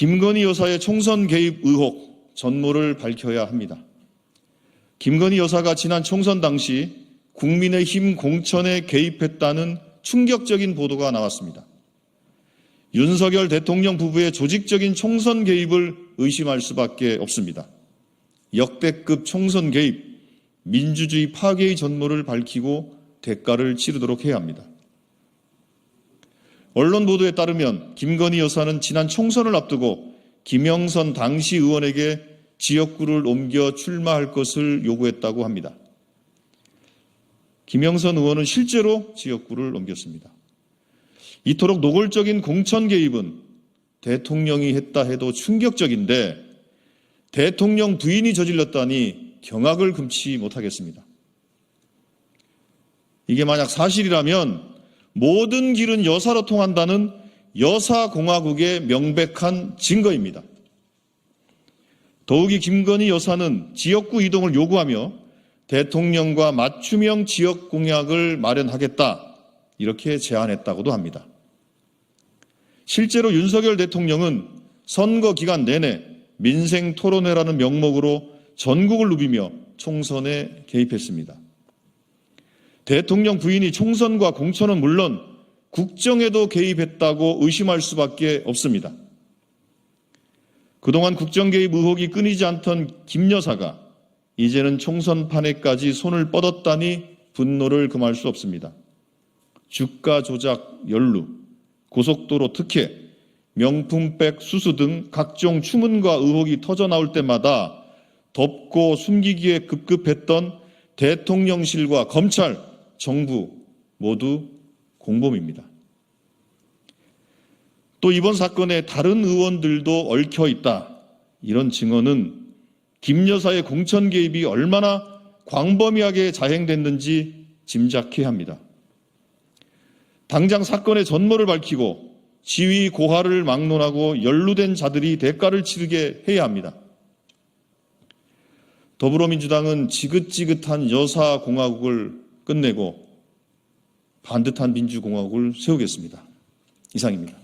김건희 여사의 총선 개입 의혹 전모를 밝혀야 합니다. 김건희 여사가 지난 총선 당시 국민의힘 공천에 개입했다는 충격적인 보도가 나왔습니다. 윤석열 대통령 부부의 조직적인 총선 개입을 의심할 수밖에 없습니다. 역대급 총선 개입, 민주주의 파괴의 전모를 밝히고 대가를 치르도록 해야 합니다. 언론 보도에 따르면 김건희 여사는 지난 총선을 앞두고 김영선 당시 의원에게 지역구를 옮겨 출마할 것을 요구했다고 합니다. 김영선 의원은 실제로 지역구를 옮겼습니다. 이토록 노골적인 공천 개입은 대통령이 했다 해도 충격적인데 대통령 부인이 저질렀다니 경악을 금치 못하겠습니다. 이게 만약 사실이라면 모든 길은 여사로 통한다는 여사공화국의 명백한 증거입니다. 더욱이 김건희 여사는 지역구 이동을 요구하며 대통령과 맞춤형 지역 공약을 마련하겠다 이렇게 제안했다고도 합니다. 실제로 윤석열 대통령은 선거 기간 내내 민생 토론회라는 명목으로 전국을 누비며 총선에 개입했습니다. 대통령 부인이 총선과 공천은 물론 국정에도 개입했다고 의심할 수밖에 없습니다. 그동안 국정 개입 의혹이 끊이지 않던 김 여사가 이제는 총선판에까지 손을 뻗었다니 분노를 금할 수 없습니다. 주가 조작 연루, 고속도로 특혜, 명품백 수수 등 각종 추문과 의혹이 터져나올 때마다 덮고 숨기기에 급급했던 대통령실과 검찰, 정부 모두 공범입니다. 또 이번 사건에 다른 의원들도 얽혀 있다. 이런 증언은 김 여사의 공천 개입이 얼마나 광범위하게 자행됐는지 짐작해야 합니다. 당장 사건의 전모를 밝히고 지위 고하를 막론하고 연루된 자들이 대가를 치르게 해야 합니다. 더불어민주당은 지긋지긋한 여사공화국을 끝내고 반듯한 민주공화국을 세우겠습니다. 이상입니다.